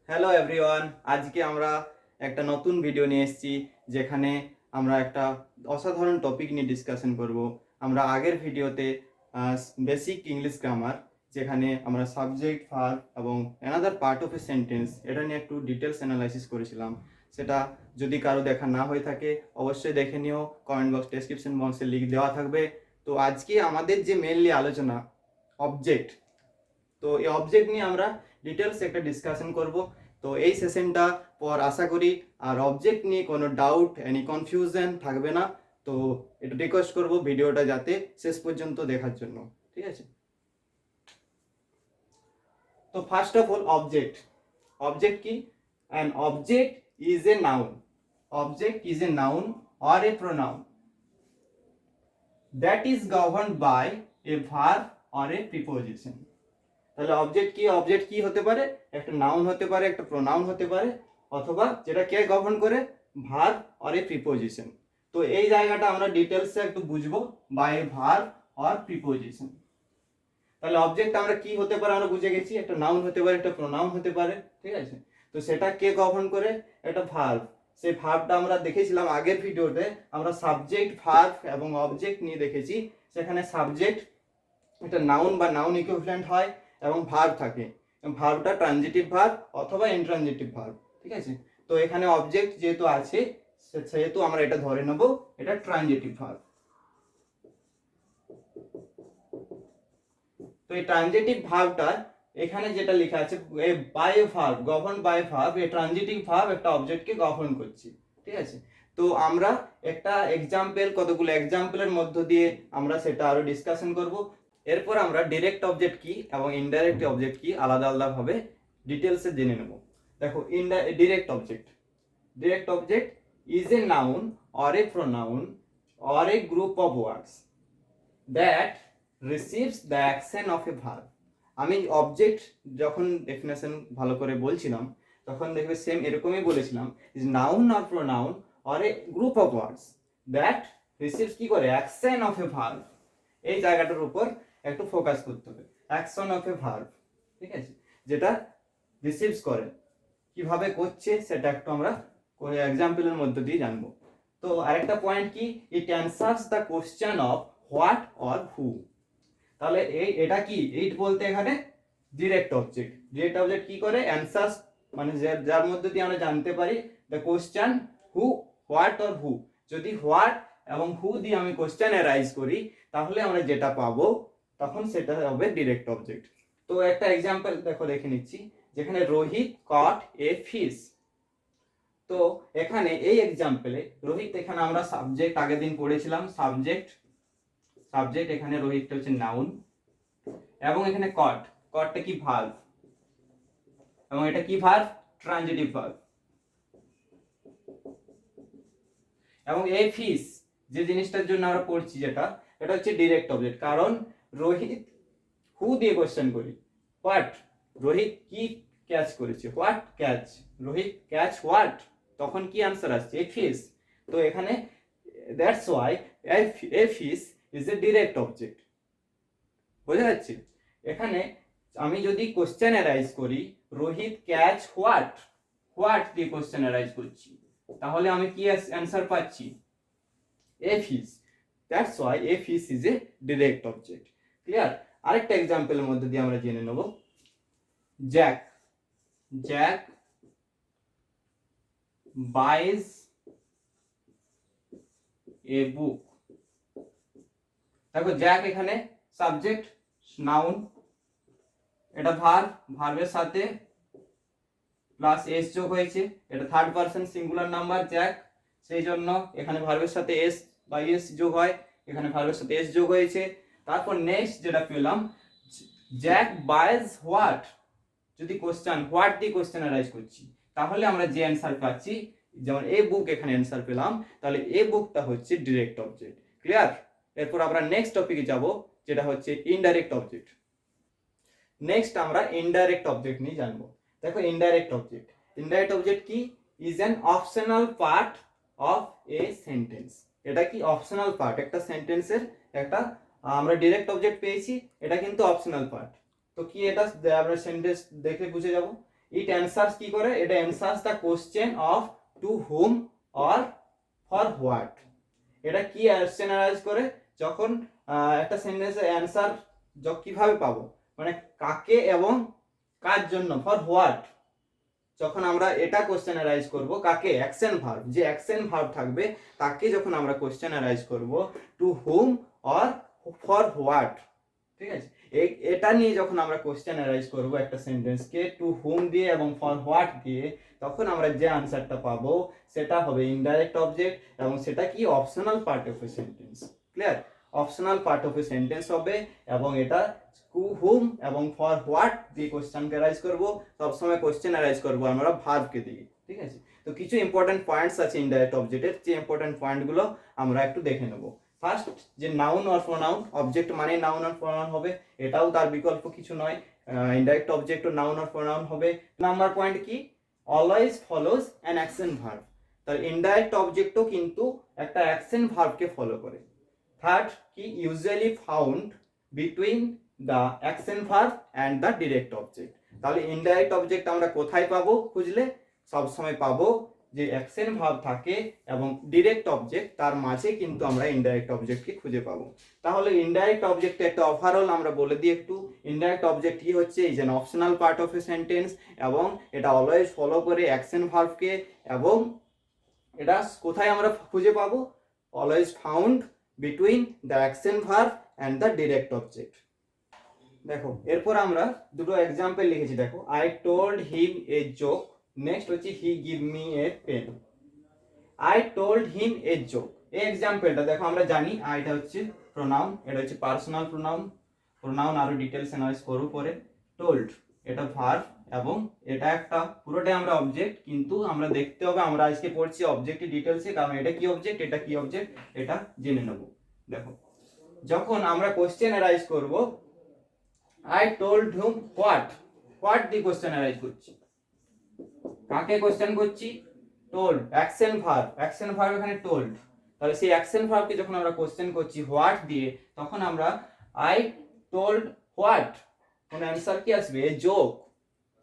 Hello everyone, আজকে আমরা একটা নতুন ভিডিও নিয়ে এসেছি যেখানে আমরা একটা অসাধারণ টপিক নিয়ে ডিসকাশন করব। আমরা আগের ভিডিওতে বেসিক ইংলিশ গ্রামার, যেখানে আমরা সাবজেক্ট, ভার্ব এবং another part of a sentence এটা নিয়ে একটু ডিটেলস অ্যানালাইসিস করেছিলাম। সেটা যদি কারো দেখা না হয়ে থাকে অবশ্যই দেখে নিও, কমেন্ট বক্স ডেসক্রিপশন বক্সে লিঙ্ক দেওয়া থাকবে। তো আজকে আমাদের যে মেনলি আলোচনা অবজেক্ট, তো এই অবজেক্ট নিয়ে আমরা ডিটেলস একটা ডিসকাশন করব। তো এই সেশনটা পর আশা করি আর অবজেক্ট নিয়ে কোনো ডাউট এনি কনফিউশন থাকবে না। তো এটা রিকোয়েস্ট করব ভিডিওটা যাতে শেষ পর্যন্ত দেখার জন্য, ঠিক আছে? তো first of all object. Object কি? An object is a noun. Object is a noun or a pronoun that is governed by a verb or a preposition. তাহলে অবজেক্ট কি? অবজেক্ট কি হতে পারে? একটা নাউন হতে পারে, একটা প্রোনাউন হতে পারে, অথবা যেটা কে গভর্ন করে, ভার্ব অর এ প্রিপোজিশন। তো এই জায়গাটা আমরা ডিটেলসে একটু বুঝবো, বাই ভার্ব অর প্রিপোজিশন। তাহলে অবজেক্ট আমরা কি হতে পারে আমরা বুঝে গেছি, একটা নাউন হতে পারে, একটা প্রোনাউন হতে পারে, ঠিক আছে? তো সেটা কে গভর্ন করে? একটা ভার্ব। সেই ভার্বটা আমরা দেখেছিলাম আগের ভিডিওতে, আমরা সাবজেক্ট, ভার্ব এবং অবজেক্ট নিয়ে দেখেছি। সেখানে সাবজেক্ট একটা নাউন বা নাউন ইকুইভ্যালেন্ট হয় এবং ভার্ব থাকে, ভার্বটা ট্রানজিটিভ ভার্ব অথবা ইনট্রানজিটিভ ভার্ব, ঠিক আছে? তো এখানে অবজেক্ট যেহেতু আছে সেহেতু আমরা এটা ধরে নেব এটা ট্রানজিটিভ ভার্ব। তো এই ট্রানজিটিভ ভার্বটা এখানে যেটা লেখা আছে by a verb, govern by verb, এই ট্রানজিটিভ ভার্ব একটা অবজেক্টকে গভর্ন করছে, ঠিক আছে? তো আমরা একটা এক্সাম্পল, কতগুলো এক্সাম্পলের মধ্য দিয়ে আমরা সেটা আরো ডিসকাশন করব। এরপর আমরা ডিরেক্ট অবজেক্ট কি এবং ইনডাইরেক্ট অবজেক্ট কি আলাদা আলাদা ভাবে ডিটেলসে জেনে নেব। দেখো, direct object. Direct object is a noun or a pronoun or a group of words that receives the action of A verb. আমি অবজেক্ট যখন ডেফিনেশন ভালো করে বলছিলাম তখন দেখবে সেম এরকমই বলেছিলাম, is noun or pronoun or a group of words that receives কি করে, অ্যাকশন অফ এ ভার্ব। এই জায়গাটার উপর একটু ফোকাস করতে হবে, অ্যাকশন অফ এ ভার্ব, ঠিক আছে? যেটা রিসিভস করে, কিভাবে করছে সেটা একটু আমরা এক্সাম্পলের মধ্যে দিয়ে জানবো। তো আরেকটা পয়েন্ট কি, it answers the question of what or who. তাহলে এটা কি, এইট বলতে এখানে ডিরেক্ট অবজেক্ট। ডিরেক্ট অবজেক্ট কি করে? অ্যানসার্স, মানে যার মধ্যে দিয়ে আমরা জানতে পারি the question who, what or হু। যদি হোয়াট এবং হু দিয়ে আমি কোশ্চেন অ্যারাইজ করি তাহলে আমরা যেটা পাবো তখন সেটা হবে ডিরেক্ট অবজেক্ট। তো একটা এক্সাম্পল দেখো, দেখে নিচ্ছি, যেখানে রোহিত কট এ ফিশ। তো এখানে এই এক্সাম্পলে রোহিত, এখানে আমরা সাবজেক্ট আগের দিন পড়েছিলাম, সাবজেক্ট সাবজেক্ট এখানে রোহিতটা হচ্ছে নাউন, এবং এখানে কট, কটটা কি, ভার্ব, এবং এটা কি ভার্ব, ট্রানজিটিভ ভার্ব। এবং এই ফিশ যে জিনিসটার জন্য আমরা পড়ছি, যেটা এটা হচ্ছে ডিরেক্ট অবজেক্ট, কারণ রোহিত হু দিয়ে কোশ্চেন করি, হোয়াট, রোহিত কি ক্যাচ করেছে, what catch, Rohit catch what, তখন কি আনসার আসছে, এ ফিশ। তো এখানে that's Y a fish is a direct object. বোঝা যাচ্ছে? এখানে আমি যদি কোশ্চেন অ্যারাইজ করি, রোহিত ক্যাচ হোয়াট, হোয়াট দিয়ে কোশ্চেন অ্যারাইজ করছি, তাহলে আমি কি অ্যান্সার পাচ্ছি, a fish. That's Y a fish is a direct object. Clear? আরেকটা এক্সাম্পলের মধ্যে দিয়ে আমরা জেনে নেব, Jack, Jack buys a book। দেখো, জ্যাক এখানে সাবজেক্ট, নাউন, এটা ভার্ব, ভার্বের সাথে প্লাস এস যোগ হয়েছে, এটা third person singular number Jack, সেই জন্য এখানে ভার্বের সাথে এস বা এস যোগ হয়, এখানে ভার্বের সাথে এস যোগ হয়েছে। তারপর নেক্সট যেটা পেলাম, জ্যাক বাইজ হোয়াট, যদি কোশ্চেন হোয়াট দিয়ে কোশ্চেন অ্যারাইজ করছি তাহলে আমরা যে অ্যান্সার পাচ্ছি, যেমন এ বুক এখানে অ্যান্সার পেলাম, তাহলে এ বুকটা হচ্ছে ডিরেক্ট অবজেক্ট। ক্লিয়ার? এরপর আমরা নেক্সট টপিকে যাব, যেটা হচ্ছে ইনডাইরেক্ট অবজেক্ট। নেক্সট আমরা ইনডাইরেক্ট অবজেক্ট নিয়ে জানবো। দেখো, ইনডাইরেক্ট অবজেক্ট, ইনডাইরেক্ট অবজেক্ট কি, is an optional part of a sentence. এটা কি, অপশনাল পার্ট, একটা সেন্টেন্সের একটা, আমরা ডিরেক্ট অবজেক্ট পেয়েছি, এটা কিন্তু অপশনাল পার্ট। তো কি এটা, আমরা সেন্টেন্স দেখে বুঝে যাব, ইট অ্যানসার্স কি করে, এটা answers the question of to whom or for what. এটা কি অ্যানালাইজ করে, যখন একটা সেন্টেন্সের অ্যানসার কিভাবে পাবো, মানে কাকে এবং কার জন্য, ফর হোয়াট। যখন আমরা এটা কোশ্চেন অ্যারাইজ করব, কাকে, অ্যাকশন ভার্ব, যে অ্যাকশন ভার্ব থাকবে তাকে যখন আমরা কোশ্চেন অ্যারাইজ করব, to whom or for what, ঠিক আছে। এটা নিয়ে যখন আমরা কোশ্চেন অ্যারাইজ করব একটা সেন্টেন্সকে টু হুম দিয়ে এবং ফর হোয়াট দিয়ে, তখন আমরা যে আনসারটা পাবো সেটা হবে ইনডাইরেক্ট অবজেক্ট, এবং সেটা কি, optional part of a sentence. Clear, optional part of a sentence হবে, এবং এটা টু হুম এবং ফর হোয়াট দিয়ে কোশ্চেনকে অ্যারাইজ করব। সবসময় কোশ্চেন অ্যারাইজ করব আমরা ভার্বকে দিয়ে, ঠিক আছে। তো কিছু ইম্পর্টেন্ট পয়েন্টস আছে ইনডাইরেক্ট অবজেক্টের, যে ইম্পর্টেন্ট পয়েন্টগুলো আমরা একটু দেখে নেব। ফার্স্ট, যে নাউন অর প্রোনাউন, অবজেক্ট মানে নাউন অর প্রোনাউন হবে, এটাও তার বিকল্প কিছু নয়, ইনডাইরেক্ট অবজেক্ট ও নাউন অর প্রোনাউন হবে। নাম্বার পয়েন্ট কি, always follows an action verb, তার ইনডাইরেক্ট অবজেক্টও কিন্তু একটা অ্যাকশন ভার্বকে ফলো করে। থার্ড কি, usually found between the action verb and the direct object. তাহলে ইনডাইরেক্ট অবজেক্ট আমরা কোথায় পাবো খুঁজলে, সবসময় পাবো যে অ্যাকশন ভার্ব থাকে এবং ডিরেক্ট অবজেক্ট, তার মাঝে কিন্তু আমরা ইনডাইরেক্ট অবজেক্টকে খুঁজে পাবো। তাহলে ইনডাইরেক্ট অবজেক্ট একটা ওভারঅল আমরা বলে দিই একটু। ইনডাইরেক্ট অবজেক্ট কি হচ্ছে, is an optional part of a sentence, এবং এটা অলওয়েজ ফলো করে অ্যাকশন ভার্বকে, এবং এটা কোথায় আমরা খুঁজে পাবো, always found between the action verb and the direct object. দেখো এরপর আমরা দুটো এক্সাম্পল লিখেছি, দেখো, I told him a joke, next হচ্ছে he give me a pen. I told him a joke, এই এক্সাম্পলটা দেখো, আমরা জানি আইটা হচ্ছে প্রোনাউন, এটা হচ্ছে পার্সোনাল প্রোনাউন, প্রোনাউন আরো ডিটেলস অ্যানালাইজ করব পরে। টোল্ড এটা ভার্ব, এবং এটা একটা পুরোটাই আমরা অবজেক্ট, কিন্তু আমরা দেখতে হবে, আমরা আজকে পড়ছি অবজেক্টের ডিটেলসে, কারণ এটা কি অবজেক্ট, এটা কি অবজেক্ট, এটা জেনে নেব। দেখো যখন আমরা কোশ্চেন অ্যারাইজ করব, I told hmm what, what the question arise করছি, কাকে কোশ্চেন করছি, told, action verb, action verb এখানে টোল্ড, তাহলে সেই অ্যাকশন ভার্বকে যখন আমরা কোশ্চেন করছি হোয়াট দিয়ে, তখন আমরা আই টোল্ড হোয়াট, কোন অ্যানসার কি আসবে, এ জোক,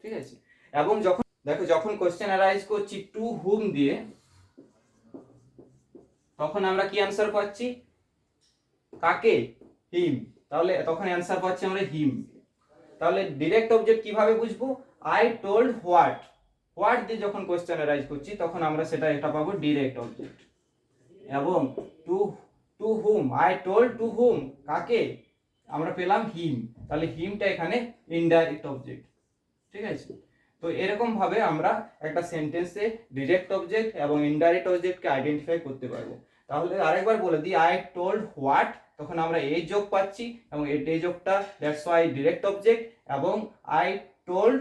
ঠিক আছে। এবং যখন দেখো, যখন কোশ্চেন অ্যারাইজ করছি টু হুম দিয়ে, তখন আমরা কি অ্যানসার পাচ্ছি, কাকে, হিম, তাহলে তখন অ্যানসার পাচ্ছি আমরা হিম। তাহলে ডিরেক্ট অবজেক্ট কিভাবে বুঝবো, আই টোল্ড হোয়াট, হোয়াট দিয়ে যখন কোশ্চেন অ্যারাইজ করছি, তখন আমরা সেটা এটা পাবো ডিরেক্ট অবজেক্ট। এবং to to whom, I told to whom, কাকে, আমরা পেলাম হিম, তাহলে হিমটা এখানে ইনডাইরেক্ট অবজেক্ট, ঠিক আছে। তো এরকম ভাবে আমরা একটা সেন্টেন্সে ডিরেক্ট অবজেক্ট এবং ইনডাইরেক্ট অবজেক্টকে আইডেন্টিফাই করতে পারবো। তাহলে আরেকবার বলে দিই, আই টোল্ড হোয়াট, তখন আমরা এই যোগ পাচ্ছি, এবং এই যোগটা দ্যাটস ওয়াই ডিরেক্ট অবজেক্ট, এবং আই টোল্ড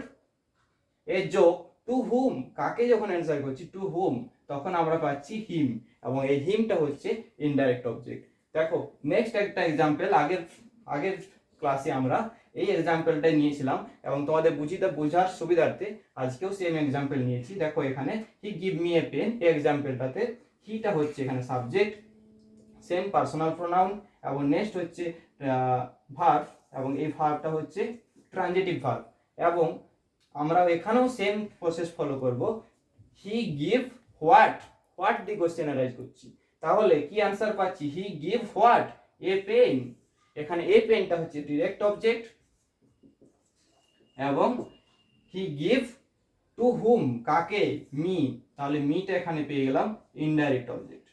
এই যোগ টু হুম, কাকে যখন অ্যান্সার করছি টু হুম, তখন আমরা পাচ্ছি হিম, এবং এই হিমটা হচ্ছে ইনডাইরেক্ট অবজেক্ট। দেখো নেক্সট একটা এক্সাম্পল, আগের ক্লাসে আমরা এই এক্সাম্পলটাই নিয়েছিলাম, এবং তোমাদের বোঝার সুবিধার্থে আজকেও সেম এক্সাম্পল নিয়েছি। দেখো এখানে he give me a pen, এই এক্সাম্পলটাতে হিটা হচ্ছে এখানে সাবজেক্ট, সেম পার্সোনাল প্রোনাউন, এবং নেক্সট হচ্ছে ভার্ব, এবং এই ভার্বটা হচ্ছে ট্রানজিটিভ ভার্ব, এবং আমরা এখানেও সেম প্রসেস ফলো করব। He give what, what the question arise করছি, তাহলে কি আনসার পাচ্ছি, he give what, a pen, এখানে এ পেনটা হচ্ছে ডিরেক্ট অবজেক্ট, এবং হি গিভ টু হুম, কাকে, মি, তাহলে মিটা এখানে পেয়ে গেলাম ইনডাইরেক্ট অবজেক্ট।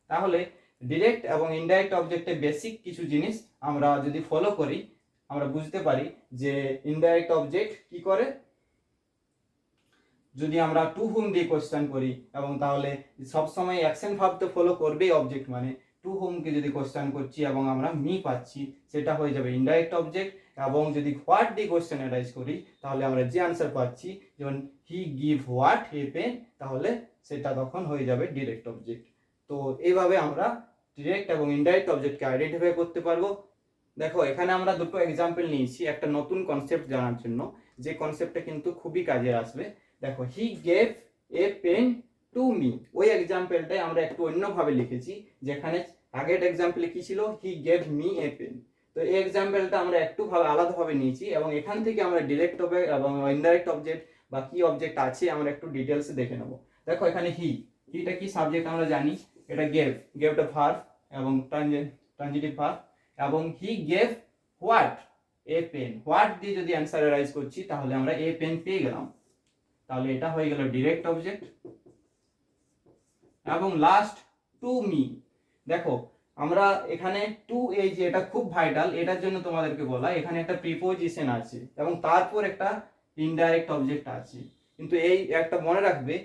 তাহলে ডিরেক্ট এবং ইনডাইরেক্ট অবজেক্টের বেসিক কিছু জিনিস আমরা যদি ফলো করি, আমরা বুঝতে পারি যে ইনডাইরেক্ট অবজেক্ট কি করে। যদি আমরা টু হুম দিয়ে কোশ্চেন করি, এবং তাহলে সবসময় অ্যাকশন ভার্ব তো ফলো করবেই অবজেক্ট মানে, টু হুমকে যদি কোশ্চেন করছি এবং আমরা মি পাচ্ছি, সেটা হয়ে যাবে ইনডাইরেক্ট অবজেক্ট। এবং যদি হোয়াট দিয়ে কোশ্চেন অ্যারাইজ করি, তাহলে আমরা যে আনসার পাচ্ছি, যেমন he give what a pen, তাহলে সেটা তখন হয়ে যাবে ডিরেক্ট অবজেক্ট। তো এইভাবে আমরা ডিরেক্ট এবং ইনডাইরেক্ট অবজেক্টকে আইডেন্টিফাই করতে পারবো। দেখো এখানে আমরা দুটো এক্সাম্পল নিয়েছি একটা নতুন কনসেপ্ট জানার জন্য, যে কনসেপ্টটা কিন্তু খুবই কাজে আসবে। দেখো he gave a pen to me, ওই এক্সাম্পলটাই আমরা একটু অন্যভাবে লিখেছি, যেখানে আগের এক্সাম্পলে কি ছিল, he gave me a pen. তো এই এক্সাম্পলটা আমরা একটু আলাদাভাবে নিয়েছি এবং এখান থেকে আমরা ডিরেক্ট অবজেক্ট এবং ইনডাইরেক্ট অবজেক্ট বা কি অবজেক্ট আছে আমরা একটু ডিটেলসে দেখে নেব। দেখো এখানে হিটা কি সাবজেক্ট আমরা জানি, এটা গেভটা ভার্ব এবং ট্রানজিটিভ ভার্ব, এবং he gave what, a pen. What দিয়ে যদি অ্যান্সার রাইজ করছি তাহলে আমরা এ পেন পেয়ে গেলাম, তাহলে এটা হয়ে গেল ডিরেক্ট অবজেক্ট। এবং লাস্ট টু মি, দেখো আমরা এখানে টু, এই যে এটা খুব ভাইটাল, এটার জন্য তোমাদেরকে বলা, এখানে একটা প্রিপোজিশন আছে এবং তারপর একটা ইনডাইরেক্ট অবজেক্ট আছে, কিন্তু এই একটা মনে রাখবে,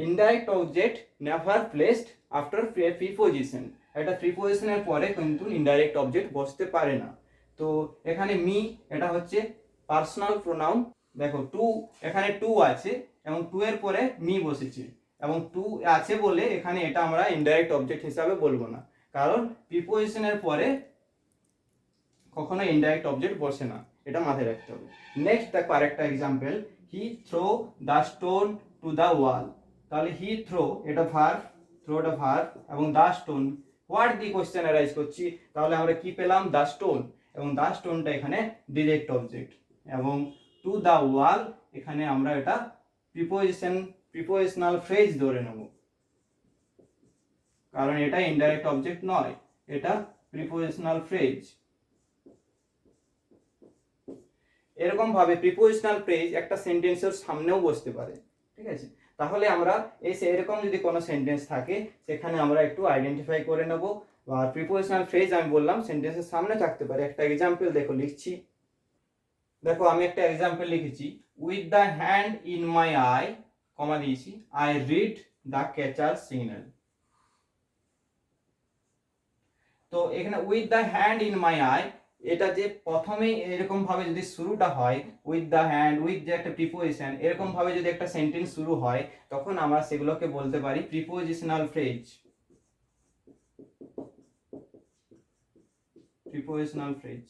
indirect object never placed after preposition, একটা প্রিপোজিশনের পরে কিন্তু ইনডাইরেক্ট অবজেক্ট বসতে পারে না। তো এখানে মি এটা হচ্ছে পার্সোনাল প্রোনাউন, দেখো টু, এখানে টু আছে এবং টু এর পরে মি বসেছে, এবং টু আছে বলে এখানে এটা আমরা ইনডাইরেক্ট অবজেক্ট হিসাবে বলবো না, কারণ প্রিপোজিশনের পরে কখনো ইনডাইরেক্ট অবজেক্ট বসে না, এটা মাথায় রাখতে হবে। নেক্সট দেখো আরেকটা example, he throw the stone to the wall, তাহলে হি থ্রো এটা ভার্ব, থ্রোটা ভার্ব, এবং দ্য স্টোন হোয়াট দিয়ে কোশ্চেন অ্যারাইজ করছি, তাহলে আমরা কি পেলাম, দ্য স্টোন, এবং দ্য স্টোনটা এখানে ডিরেক্ট অবজেক্ট, এবং টু দ্য ওয়াল এখানে আমরা এটা প্রিপোজিশনাল ফ্রেজ ধরে নেব, কারণ এটা ইনডাইরেক্ট অবজেক্ট নয়, এটা প্রিপোজিশনাল ফ্রেজ। এরকম ভাবে প্রিপোজিশনাল ফ্রেজ একটা সেন্টেন্সের সামনেও বসতে পারে, ঠিক আছে। তাহলে আমরা এরকম যদি কোনো সেন্টেন্স থাকে সেখানে আমরা একটু আইডেন্টিফাই করে নেব, আর প্রিপোজিশনাল ফ্রেজ আমি বললাম সেন্টেন্সের সামনে থাকতে পারে। একটা এক্সাম্পল দেখো লিখছি, দেখো আমি একটা এক্সাম্পল লিখেছি, with the hand in my eye, comma দিয়েছি, I read the catcher signal. তো এখানে with the hand in my eye, এটা যে প্রথমে এরকম ভাবে যদি শুরুটা হয় উইথ দ্য হ্যান্ড, উইথ যে একটা প্রিপোজিশন, এরকম ভাবে যদি একটা সেন্টেন্স শুরু হয় তখন আমরা সেগুলোকে বলতে পারি প্রিপোজিশনাল ফ্রেজ, প্রিপোজিশনাল ফ্রেজ।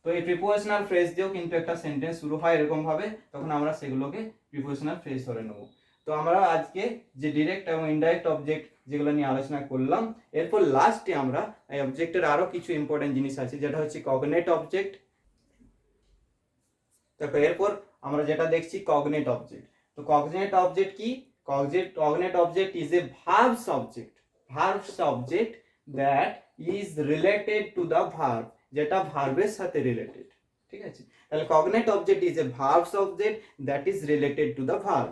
তো এই প্রিপোজিশনাল ফ্রেজ দিয়েও কিন্তু একটা সেন্টেন্স শুরু হয় এরকম ভাবে, তখন আমরা সেগুলোকে প্রিপোজিশনাল ফ্রেজ ধরে নেব। তো আমরা আজকে যে ডিরেক্ট এবং ইনডাইরেক্ট অবজেক্ট যেগুলো নিয়ে আলোচনা করলাম, এরপর লাস্টে আমরা এই অবজেক্টের আরো কিছু ইম্পর্টেন্ট জিনিস আছে, যেটা হচ্ছে কগনেট অবজেক্ট। দেখো এরপর আমরা যেটা দেখছি কগনেট অবজেক্ট। তো কগনেট অবজেক্ট কি, cognate object is A verbs object, verbs object that is related to the verb, যেটা ভার্বের সাথে রিলেটেড, ঠিক আছে। তাহলে cognate object is A verbs object that is related to the verb.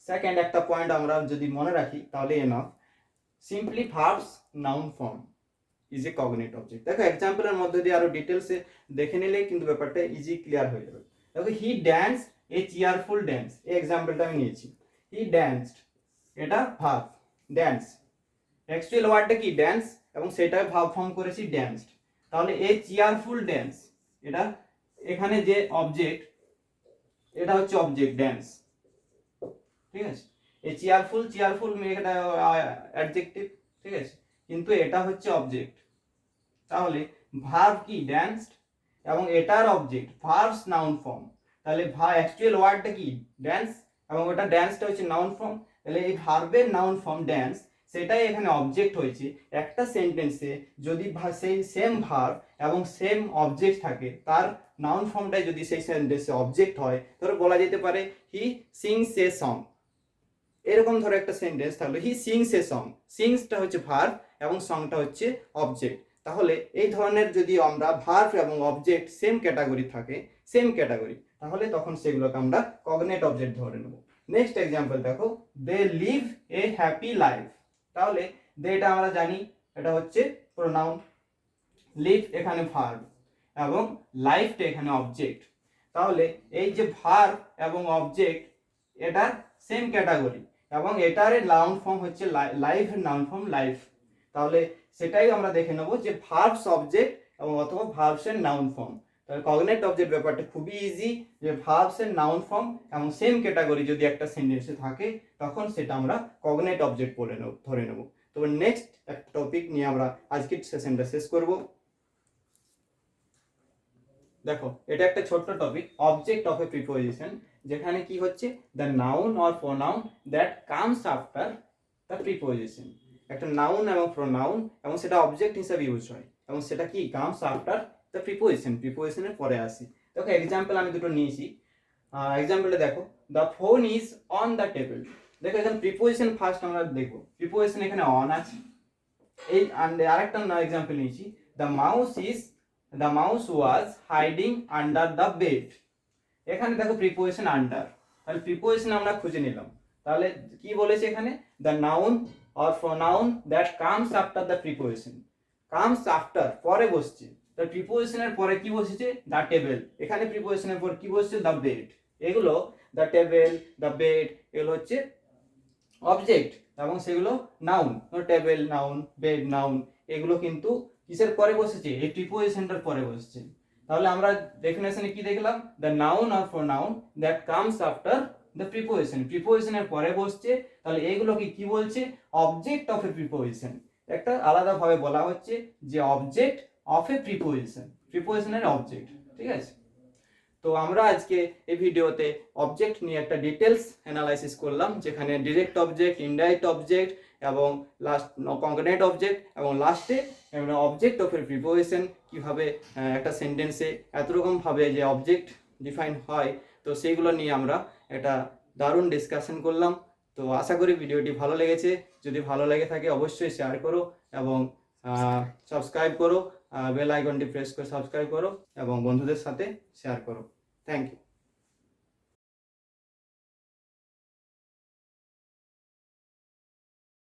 Second একটা point আমরা যদি মনে রাখি তাহলে enough, simply verbs noun form is a cognate object. দেখো এক্সাম্পলের মধ্যে দিয়ে আরো ডিটেলসে দেখে নিলেই কিন্তু ব্যাপারটা ইজি ক্লিয়ার হয়ে যাবে। দেখো হি ড্যান্স এ চিয়ারফুল ড্যান্স, এই এক্সাম্পলটা আমি নিয়েছি, হি ড্যান্সড, এটা ভার্ব ড্যান্স, অ্যাকচুয়াল ওয়ার্ডটা কি ড্যান্স, এবং সেটা ভার্ব ফর্ম করেছি ড্যান্সড। তাহলে এ চিয়ারফুল ড্যান্স, এটা এখানে যে অবজেক্ট, এটা হচ্ছে অবজেক্ট ড্যান্স, ঠিক আছে। এই চিয়ারফুল এটা অ্যাডজেক্টিভ, ঠিক আছে, কিন্তু এটা হচ্ছে অবজেক্ট। তাহলে ভার্ব কি ড্যান্সড, এবং এটার অবজেক্ট ভার্বস নাউন ফর্ম, তাহলে অ্যাকচুয়াল ওয়ার্ডটা কি ড্যান্স, এবং ওটা ড্যান্সটা হচ্ছে নাউন ফর্ম, তাহলে এই ভার্বের নাউন ফর্ম ড্যান্স সেটাই এখানে অবজেক্ট হয়েছে। একটা সেন্টেন্সে যদি সেই সেম ভার্ব এবং সেম অবজেক্ট থাকে, তার নাউন ফর্মটাই যদি সেই সেন্টেন্সে অবজেক্ট হয়, তাহলে বলা যেতে পারে হি সিংস এ সং। এরকম ধরো একটা সেন্টেন্স থাকলো, হি সিংস এ সং, সিংসটা হচ্ছে ভার্ব এবং সংটা হচ্ছে অবজেক্ট। তাহলে এই ধরনের যদি আমরা ভার্ব এবং অবজেক্ট সেম ক্যাটাগরি থাকে, সেম ক্যাটাগরি, তাহলে তখন সেগুলোকে আমরা কগনেট অবজেক্ট ধরে নেব। নেক্সট এক্সাম্পল দেখো, they live A happy life, তাহলে দে এটা আমরা জানি এটা হচ্ছে প্রোনাউন, লিভ এখানে ভার্ব এবং লাইফটা এখানে অবজেক্ট। তাহলে এই যে ভার্ব এবং অবজেক্ট এটা সেম ক্যাটাগরি, এবং এটার নাউন ফর্ম হচ্ছে লাইফ, নাউন ফর্ম লাইফ। তাহলে সেটাই আমরা দেখে নেব যে ভার্বস অবজেক্ট এবং অথবা ভার্বস এর নাউন ফর্ম। তাহলে কগনেট অবজেক্ট ব্যাপারটা খুবই ইজি, যে ভার্বস এর নাউন ফর্ম এবং সেম ক্যাটাগরি যদি একটা সেন্টেন্সে থাকে তখন সেটা আমরা কগনেট অবজেক্ট বলে ধরে নেব। তো নেক্সট একটা টপিক নিয়ে আমরা আজকের সেশনটা শেষ করব। দেখো এটা একটা ছোট্ট topic, object of a preposition, যেখানে কি হচ্ছে the noun or pronoun that comes after the preposition. একটা নাউন এবং প্রোনাউন এবং সেটা অবজেক্ট হিসেবে ইউজ হয়। এবং সেটা কি কামস আফটার দ্য প্রিপোজিশন, প্রিপোজিশনের পরে আসে। দেখো এক্সাম্পল আমি দুটো নিয়েছি, এক্সাম্পলে দেখো the phone is on the table. দেখো এখানে প্রিপোজিশন ফার্স্ট আমরা দেখবো, প্রিপোজিশন এখানে অন আছে। এই আরেকটা এক্সাম্পল নিয়েছি, the mouse was hiding under the bed. এখানে দেখো প্রিপোজিশন আন্ডার, তাহলে প্রিপোজিশন আমরা খুঁজে নিলাম। তাহলে কি বলেছে এখানে, the noun or pronoun that comes after the preposition, comes after পরে বসছে, তো প্রিপোজিশনের পরে কি বসেছে, দ্য টেবিল। এখানে প্রিপোজিশনের পর কি বসছে, দ্য বেড। এগুলো দ্য টেবিল, দ্য বেড, এগুলো হচ্ছে অবজেক্ট এবং সেগুলো noun. Table noun, bed noun, এগুলো কিন্তু কিসের পরে বসেছে, এই প্রিপোজিশনটার পরে বসছে। তাহলে আমরা ডেফিনেশনে কি দেখলাম, the noun or pronoun that comes after the preposition, প্রিপোজিশনের পরে বসছে। তাহলে এইগুলোকে কি বলছে, অবজেক্ট অফ এ প্রিপোজিশন। একটা আলাদাভাবে বলা হচ্ছে যে অবজেক্ট অফ এ প্রিপোজিশন, প্রিপোজিশনের অবজেক্ট। ঠিক আছে, তো আমরা আজকে এই ভিডিওতে অবজেক্ট নিয়ে একটা ডিটেলস অ্যানালাইসিস করলাম, যেখানে ডিরেক্ট অবজেক্ট, ইনডাইরেক্ট অবজেক্ট এবং লাস্ট কনক্রিট অবজেক্ট এবং লাস্টে অবজেক্ট অফ এর প্রিপোজিশন, কিভাবে একটা সেন্টেন্সে এত রকম ভাবে যে অবজেক্ট ডিফাইন হয়, তো সেইগুলো নিয়ে আমরা একটা দারুণ ডিসকাশন করলাম। তো আশা করি ভিডিওটি ভালো লেগেছে, যদি ভালো লেগে থাকে অবশ্যই শেয়ার করো এবং সাবস্ক্রাইব করো, বেল আইকনটি প্রেস করে সাবস্ক্রাইব করো এবং বন্ধুদের সাথে শেয়ার করো। Thank you.